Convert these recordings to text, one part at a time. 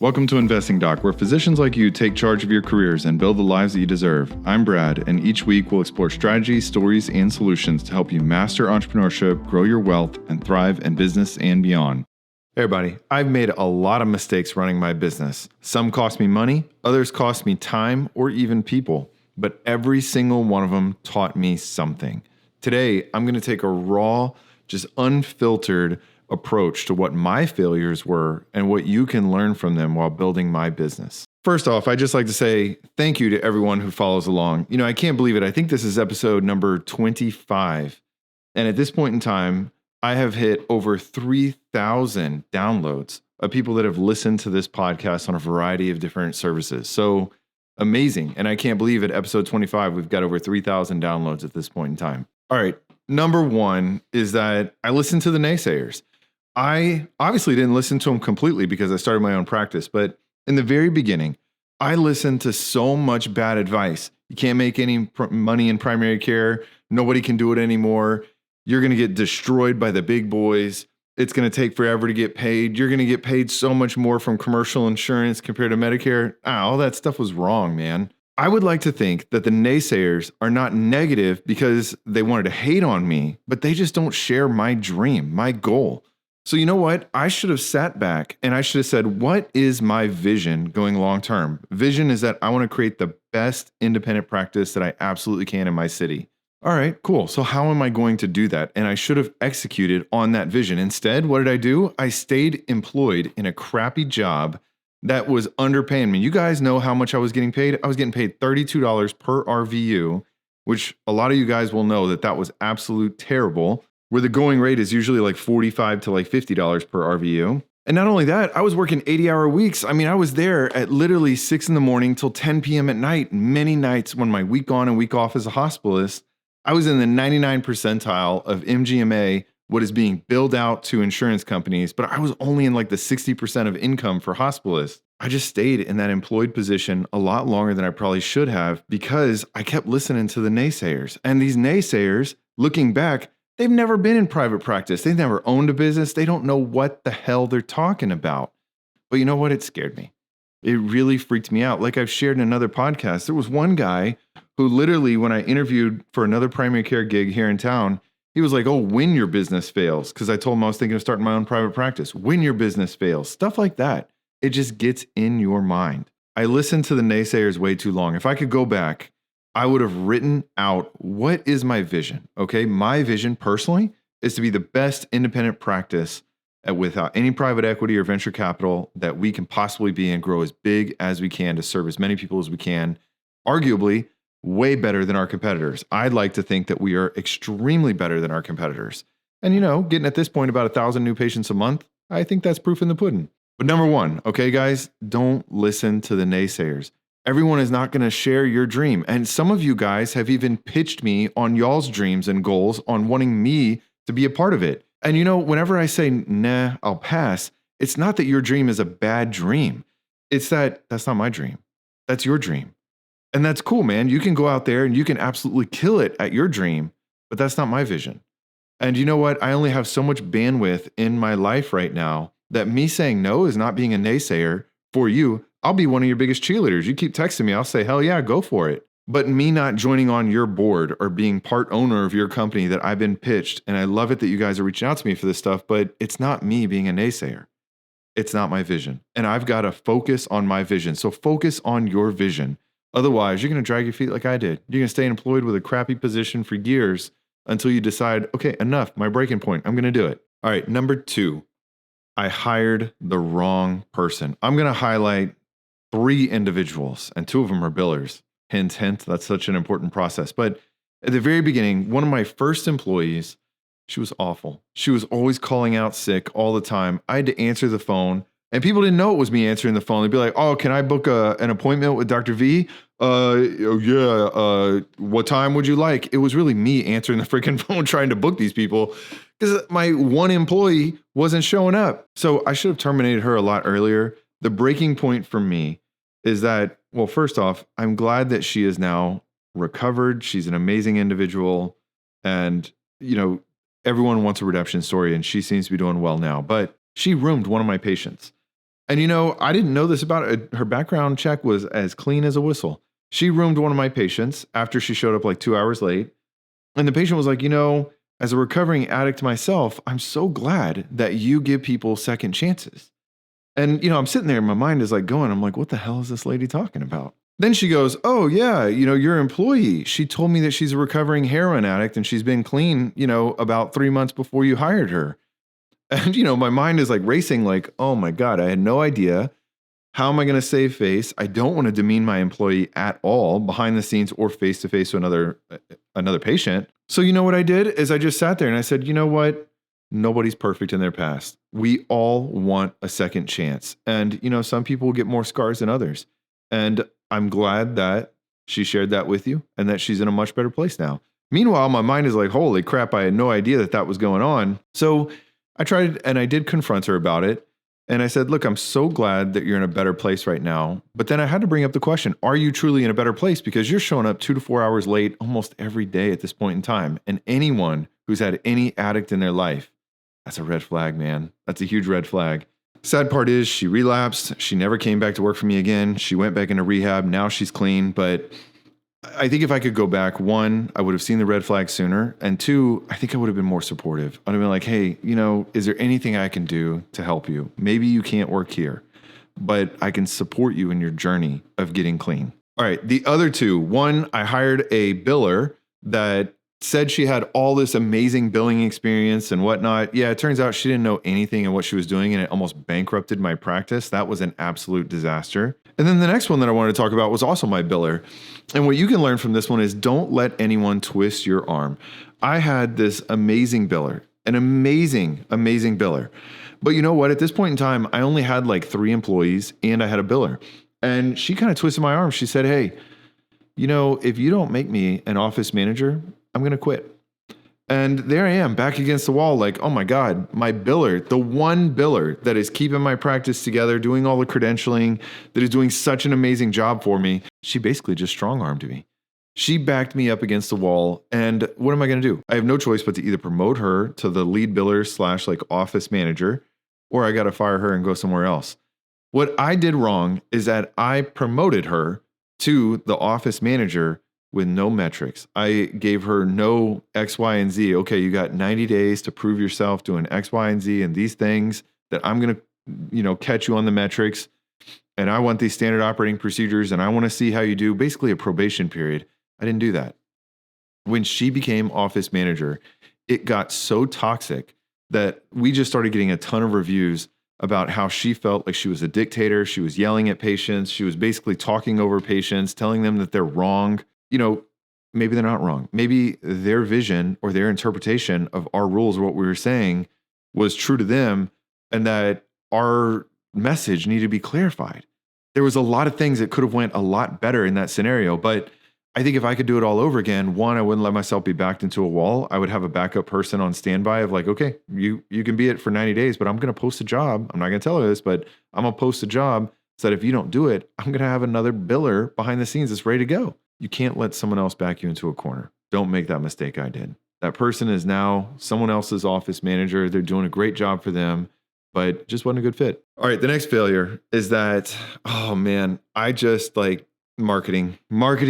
Welcome to Investing Doc, where physicians like you take charge of your careers and build the lives that you deserve. I'm Brad, and each week we'll explore strategies, stories, and solutions to help you master entrepreneurship, grow your wealth, and thrive in business and beyond. Hey everybody, I've made a lot of mistakes running my business. Some cost me money, others cost me time or even people, but every single one of them taught me something. Today, I'm going to take a raw, just unfiltered approach to what my failures were and what you can learn from them while building my business. First off, I'd just like to say thank you to everyone who follows along. I can't believe it. I think this is episode number 25. And at this point in time, I have hit over 3,000 downloads of people that have listened to this podcast on a variety of different services. So amazing. And I can't believe at episode 25, we've got over 3,000 downloads at this point in time. All right. Number one is that I listened to the naysayers. I obviously didn't listen to them completely because I started my own practice. But in the very beginning, I listened to so much bad advice. You can't make any money in primary care. Nobody can do it anymore. You're going to get destroyed by the big boys. It's going to take forever to get paid. You're going to get paid so much more from commercial insurance compared to Medicare. All that stuff was wrong, man. I would like to think that the naysayers are not negative because they wanted to hate on me, but they just don't share my dream, my goal. So you know what? I should have sat back and I should have said, what is my vision going long term? Vision is that I want to create the best independent practice that I absolutely can in my city. All right, cool. So how am I going to do that? And I should have executed on that vision. Instead, what did I do? I stayed employed in a crappy job that was underpaying me. You guys know how much I was getting paid? I was getting paid $32 per RVU, which a lot of you guys will know that was absolute terrible, where the going rate is usually like $45 to like $50 per RVU. And not only that, I was working 80-hour weeks. I mean, I was there at literally 6 a.m. till 10 p.m. at night. Many nights when my week on and week off as a hospitalist, I was in the 99 percentile of MGMA, what is being billed out to insurance companies, but I was only in like the 60% of income for hospitalists. I just stayed in that employed position a lot longer than I probably should have because I kept listening to the naysayers. And these naysayers, looking back, they've never been in private practice. They've never owned a business. They don't know what the hell they're talking about. But you know what? It scared me. It really freaked me out. Like I've shared in another podcast, there was one guy who literally, when I interviewed for another primary care gig here in town, he was like, oh, when your business fails, because I told him I was thinking of starting my own private practice. When your business fails, stuff like that. It just gets in your mind. I listened to the naysayers way too long. If I could go back, I would have written out, what is my vision? Okay, my vision personally is to be the best independent practice without any private equity or venture capital that we can possibly be and grow as big as we can to serve as many people as we can, arguably way better than our competitors. I'd like to think that we are extremely better than our competitors. And getting at this point about 1,000 new patients a month, I think that's proof in the pudding. But number one, okay, guys, don't listen to the naysayers. Everyone is not going to share your dream. And some of you guys have even pitched me on y'all's dreams and goals on wanting me to be a part of it. And whenever I say, nah, I'll pass, it's not that your dream is a bad dream. It's that's not my dream. That's your dream. And that's cool, man. You can go out there and you can absolutely kill it at your dream, but that's not my vision. And you know what? I only have so much bandwidth in my life right now that me saying no is not being a naysayer for you. I'll be one of your biggest cheerleaders. You keep texting me, I'll say, hell yeah, go for it. But me not joining on your board or being part owner of your company that I've been pitched, and I love it that you guys are reaching out to me for this stuff, but it's not me being a naysayer. It's not my vision. And I've got to focus on my vision. So focus on your vision. Otherwise, you're going to drag your feet like I did. You're going to stay employed with a crappy position for years until you decide, okay, enough, my breaking point, I'm going to do it. All right, number 2, I hired the wrong person. I'm going to highlight 3 individuals, and 2 of them are billers. Hint, hint, that's such an important process. But at the very beginning, one of my first employees, she was awful. She was always calling out sick all the time. I had to answer the phone, and people didn't know it was me answering the phone. They'd be like, oh, can I book an appointment with Dr. V? What time would you like? It was really me answering the freaking phone trying to book these people because my one employee wasn't showing up. So I should have terminated her a lot earlier. The breaking point for me is that, well, first off, I'm glad that she is now recovered. She's an amazing individual. And, everyone wants a redemption story, and she seems to be doing well now. But she roomed one of my patients. And I didn't know this about it. Her background check was as clean as a whistle. She roomed one of my patients after she showed up like 2 hours late. And the patient was like, as a recovering addict myself, I'm so glad that you give people second chances. And, I'm sitting there and my mind is like going, I'm like, what the hell is this lady talking about? Then she goes, oh, yeah, your employee. She told me that she's a recovering heroin addict and she's been clean, about 3 months before you hired her. And, my mind is like racing, like, oh my God, I had no idea. How am I going to save face? I don't want to demean my employee at all behind the scenes or face to face to another patient. So what I did is I just sat there and I said, you know what? Nobody's perfect in their past. We all want a second chance. And, some people will get more scars than others. And I'm glad that she shared that with you and that she's in a much better place now. Meanwhile, my mind is like, holy crap, I had no idea that was going on. So I tried and I did confront her about it. And I said, look, I'm so glad that you're in a better place right now. But then I had to bring up the question, are you truly in a better place? Because you're showing up 2 to 4 hours late almost every day at this point in time. And anyone who's had any addict in their life, that's a red flag, man. That's a huge red flag. Sad part is she relapsed. She never came back to work for me again. She went back into rehab. Now she's clean. But I think if I could go back, 1, I would have seen the red flag sooner. And 2, I think I would have been more supportive. I'd have been like, hey, is there anything I can do to help you? Maybe you can't work here, but I can support you in your journey of getting clean. All right. The other 2, 1, I hired a biller that said she had all this amazing billing experience and whatnot. Yeah, it turns out she didn't know anything in what she was doing, and it almost bankrupted my practice. That was an absolute disaster. And then the next one that I wanted to talk about was also my biller. And what you can learn from this one is don't let anyone twist your arm. I had this amazing biller, an amazing, amazing biller. But you know what? At this point in time, I only had like 3 employees and I had a biller. And she kind of twisted my arm. She said, hey, if you don't make me an office manager, I'm going to quit. And there I am back against the wall. Like, oh my God, my biller, the one biller that is keeping my practice together, doing all the credentialing, that is doing such an amazing job for me. She basically just strong-armed me. She backed me up against the wall. And what am I going to do? I have no choice but to either promote her to the lead biller / office manager, or I got to fire her and go somewhere else. What I did wrong is that I promoted her to the office manager with no metrics. I gave her no X, Y, and Z. Okay, you got 90 days to prove yourself doing X, Y, and Z and these things that I'm going to, catch you on the metrics. And I want these standard operating procedures and I want to see how you do, basically a probation period. I didn't do that. When she became office manager, it got so toxic that we just started getting a ton of reviews about how she felt like she was a dictator. She was yelling at patients. She was basically talking over patients, telling them that they're wrong. Maybe they're not wrong. Maybe their vision or their interpretation of our rules or what we were saying was true to them and that our message needed to be clarified. There was a lot of things that could have went a lot better in that scenario, but I think if I could do it all over again, 1, I wouldn't let myself be backed into a wall. I would have a backup person on standby of like, okay, you can be it for 90 days, but I'm going to post a job. I'm not going to tell her this, but I'm going to post a job so that if you don't do it, I'm going to have another biller behind the scenes that's ready to go. You can't let someone else back you into a corner. Don't make that mistake I did. That person is now someone else's office manager. They're doing a great job for them, but just wasn't a good fit. All right, the next failure is that, oh man, I just like marketing. Dude,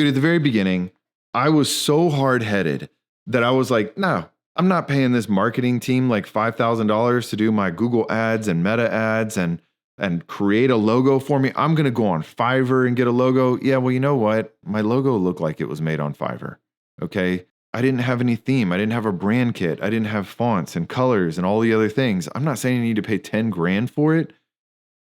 at the very beginning, I was so hard-headed that I was like, no, I'm not paying this marketing team like $5,000 to do my Google ads and Meta ads and create a logo for me. I'm going to go on Fiverr and get a logo. Yeah, well, you know what? My logo looked like it was made on Fiverr. Okay. I didn't have any theme. I didn't have a brand kit. I didn't have fonts and colors and all the other things. I'm not saying you need to pay 10 grand for it,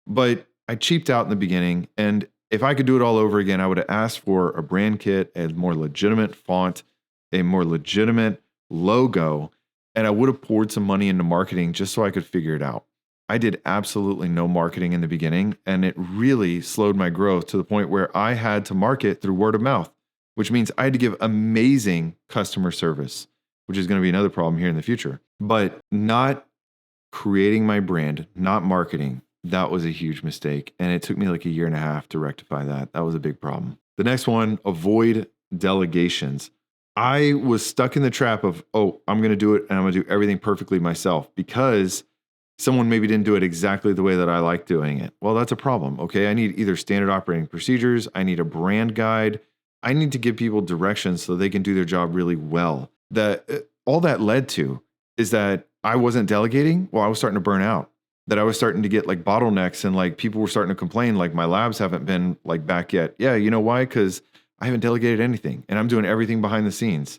but I cheaped out in the beginning. And if I could do it all over again, I would have asked for a brand kit, a more legitimate font, a more legitimate logo, and I would have poured some money into marketing just so I could figure it out. I did absolutely no marketing in the beginning, and it really slowed my growth to the point where I had to market through word of mouth, which means I had to give amazing customer service, which is going to be another problem here in the future. But not creating my brand, not marketing, that was a huge mistake. And it took me like 1.5 years to rectify that. That was a big problem. The next one, avoid delegations. I was stuck in the trap of, oh, I'm going to do it and I'm going to do everything perfectly myself because Someone maybe didn't do it exactly the way that I like doing it. Well, that's a problem. Okay. I need either standard operating procedures. I need a brand guide. I need to give people directions so they can do their job really well. All that led to is that I wasn't delegating. Well, I was starting to burn out, that I was starting to get like bottlenecks, and like people were starting to complain, like my labs haven't been like back yet. Yeah. You know why? Because I haven't delegated anything and I'm doing everything behind the scenes.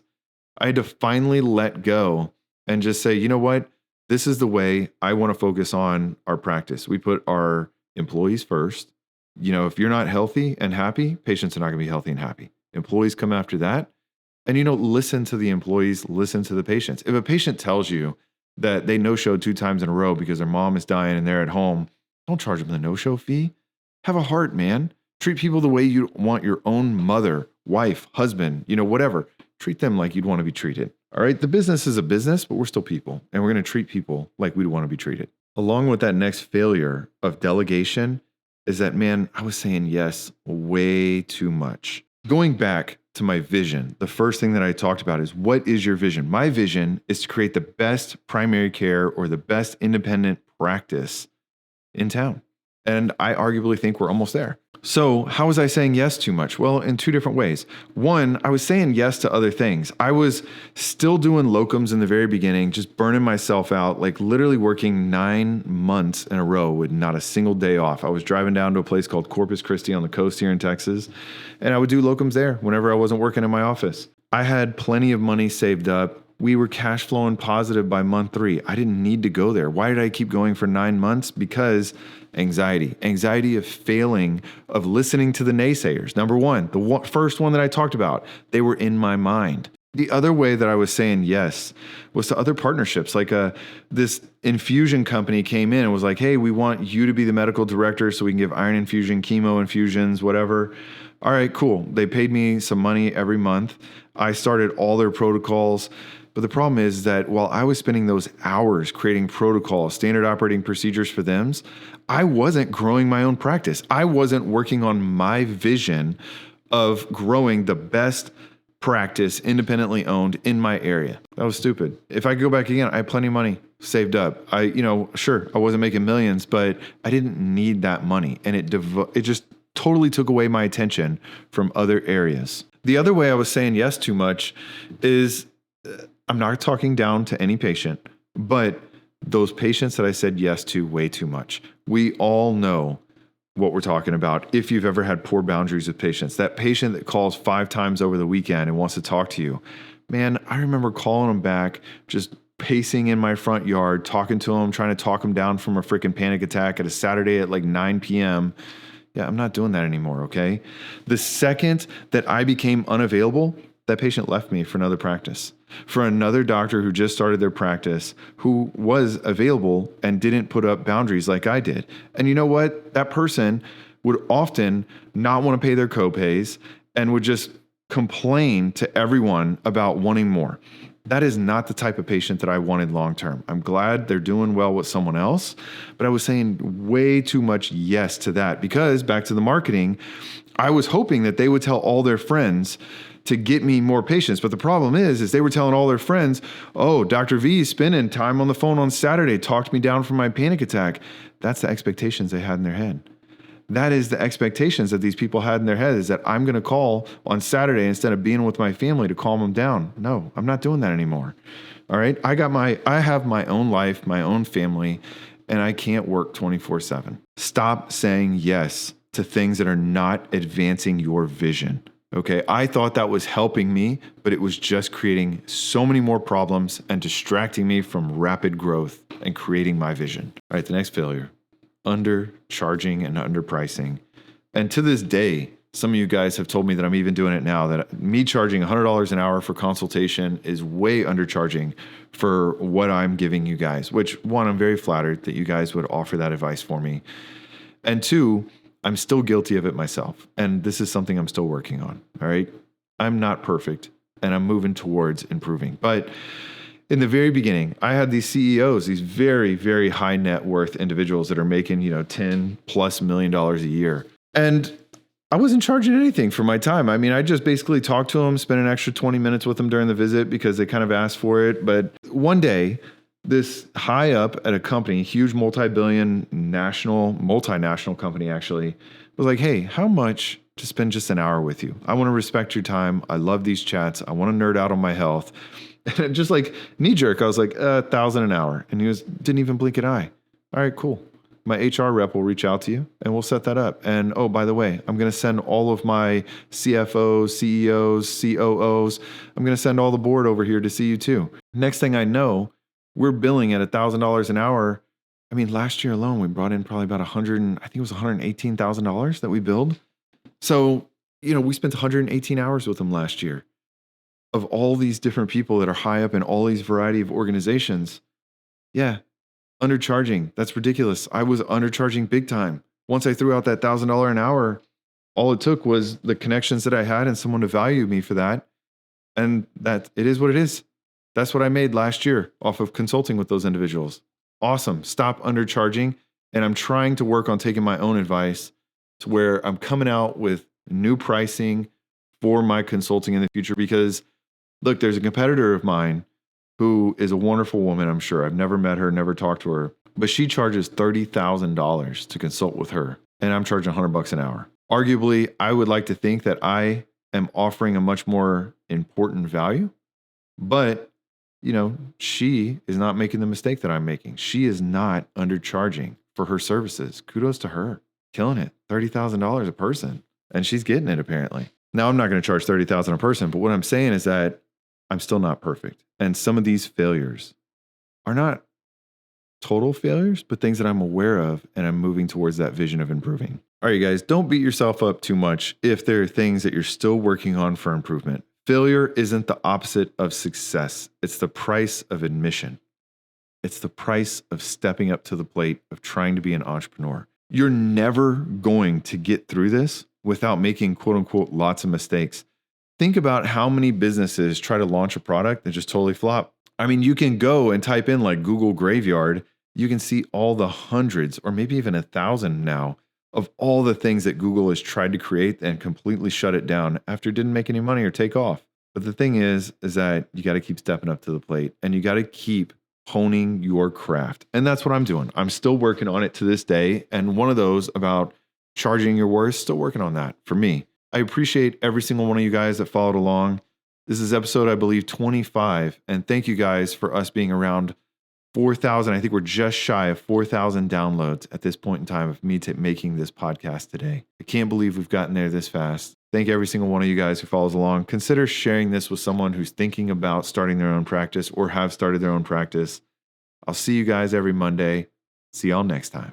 I had to finally let go and just say, you know what? This is the way I want to focus on our practice. We put our employees first. If you're not healthy and happy, patients are not going to be healthy and happy. Employees come after that. And, listen to the employees, listen to the patients. If a patient tells you that they no-showed 2 times in a row because their mom is dying and they're at home, don't charge them the no-show fee. Have a heart, man. Treat people the way you want your own mother, wife, husband, whatever. Treat them like you'd want to be treated. All right. The business is a business, but we're still people, and we're going to treat people like we'd want to be treated. Along with that next failure of delegation is that, man, I was saying yes way too much. Going back to my vision, the first thing that I talked about is, what is your vision? My vision is to create the best primary care or the best independent practice in town. And I arguably think we're almost there. So how was I saying yes too much? Well, in 2 different ways. One, I was saying yes to other things. I was still doing locums in the very beginning, just burning myself out, like literally working 9 months in a row with not a single day off. I was driving down to a place called Corpus Christi on the coast here in Texas, and I would do locums there whenever I wasn't working in my office. I had plenty of money saved up. We were cash flowing positive by month 3. I didn't need to go there. Why did I keep going for 9 months? Because anxiety of failing, of listening to the naysayers. Number one, first one that I talked about, they were in my mind. The other way that I was saying yes was to other partnerships. Like this infusion company came in and was like, hey, we want you to be the medical director so we can give iron infusion, chemo infusions, whatever. All right, cool. They paid me some money every month. I started all their protocols. But the problem is that while I was spending those hours creating protocols, standard operating procedures for them, I wasn't growing my own practice. I wasn't working on my vision of growing the best practice independently owned in my area. That was stupid. If I go back again, I had plenty of money saved up. Sure, I wasn't making millions, but I didn't need that money. And it just totally took away my attention from other areas. The other way I was saying yes too much is, I'm not talking down to any patient, but those patients that I said yes to way too much. We all know what we're talking about. If you've ever had poor boundaries with patients, that patient that calls 5 times over the weekend and wants to talk to you, man, I remember calling them back, just pacing in my front yard, talking to them, trying to talk them down from a freaking panic attack at a Saturday at like 9 p.m. Yeah, I'm not doing that anymore, okay? The second that I became unavailable, that patient left me for another practice, for another doctor who just started their practice, who was available and didn't put up boundaries like I did. And you know what? That person would often not want to pay their copays and would just complain to everyone about wanting more. That is not the type of patient that I wanted long-term. I'm glad they're doing well with someone else, but I was saying way too much yes to that because, back to the marketing, I was hoping that they would tell all their friends to get me more patients. But the problem is they were telling all their friends, oh, Dr. V is spending time on the phone on Saturday, talked me down from my panic attack. That's the expectations they had in their head. That is the expectations that these people had in their head, is that I'm going to call on Saturday instead of being with my family to calm them down. No, I'm not doing that anymore. All right. I have my own life, my own family, and I can't work 24/7. Stop saying yes to things that are not advancing your vision. Okay, I thought that was helping me, but it was just creating so many more problems and distracting me from rapid growth and creating my vision. All right, the next failure, undercharging and underpricing. And to this day, some of you guys have told me that I'm even doing it now, that me charging $100 an hour for consultation is way undercharging for what I'm giving you guys, which, one, I'm very flattered that you guys would offer that advice for me. And two, I'm still guilty of it myself. And this is something I'm still working on. All right. I'm not perfect and I'm moving towards improving. But in the very beginning, I had these CEOs, these very, very high net worth individuals that are making, $10+ million a year. And I wasn't charging anything for my time. I mean, I just basically talked to them, spent an extra 20 minutes with them during the visit because they kind of asked for it. But one day this high up at a company, huge multinational company actually, was like, hey, how much to spend just an hour with you? I want to respect your time. I love these chats. I want to nerd out on my health. And just like knee jerk, I was like, 1,000 an hour. And didn't even blink an eye. All right, cool. My HR rep will reach out to you and we'll set that up. And oh, by the way, I'm going to send all of my CFOs, CEOs, COOs. I'm going to send all the board over here to see you too. Next thing I know, we're billing at $1,000 an hour. I mean, last year alone, we brought in probably about $118,000 that we billed. So, we spent 118 hours with them last year of all these different people that are high up in all these variety of organizations. Yeah. Undercharging. That's ridiculous. I was undercharging big time. Once I threw out that $1,000 an hour, all it took was the connections that I had and someone to value me for that. And that it is what it is. That's what I made last year off of consulting with those individuals. Awesome. Stop undercharging. And I'm trying to work on taking my own advice to where I'm coming out with new pricing for my consulting in the future. Because look, there's a competitor of mine who is a wonderful woman, I'm sure. I've never met her, never talked to her, but she charges $30,000 to consult with her, and I'm charging $100 an hour. Arguably, I would like to think that I am offering a much more important value, but she is not making the mistake that I'm making. She is not undercharging for her services. Kudos to her. Killing it. $30,000 a person. And she's getting it apparently. Now, I'm not going to charge $30,000 a person, but what I'm saying is that I'm still not perfect. And some of these failures are not total failures, but things that I'm aware of, and I'm moving towards that vision of improving. All right, you guys, don't beat yourself up too much if there are things that you're still working on for improvement. Failure isn't the opposite of success. It's the price of admission. It's the price of stepping up to the plate of trying to be an entrepreneur. You're never going to get through this without making quote unquote lots of mistakes. Think about how many businesses try to launch a product that just totally flop. I mean, you can go and type in like Google Graveyard. You can see all the hundreds or maybe even 1,000 now of all the things that Google has tried to create and completely shut it down after it didn't make any money or take off. But the thing is that you got to keep stepping up to the plate and you got to keep honing your craft. And that's what I'm doing. I'm still working on it to this day. And one of those about charging your worth, still working on that for me. I appreciate every single one of you guys that followed along. This is episode, I believe, 25. And thank you guys for us being around 4,000. I think we're just shy of 4,000 downloads at this point in time of me making this podcast today. I can't believe we've gotten there this fast. Thank every single one of you guys who follows along. Consider sharing this with someone who's thinking about starting their own practice or have started their own practice. I'll see you guys every Monday. See y'all next time.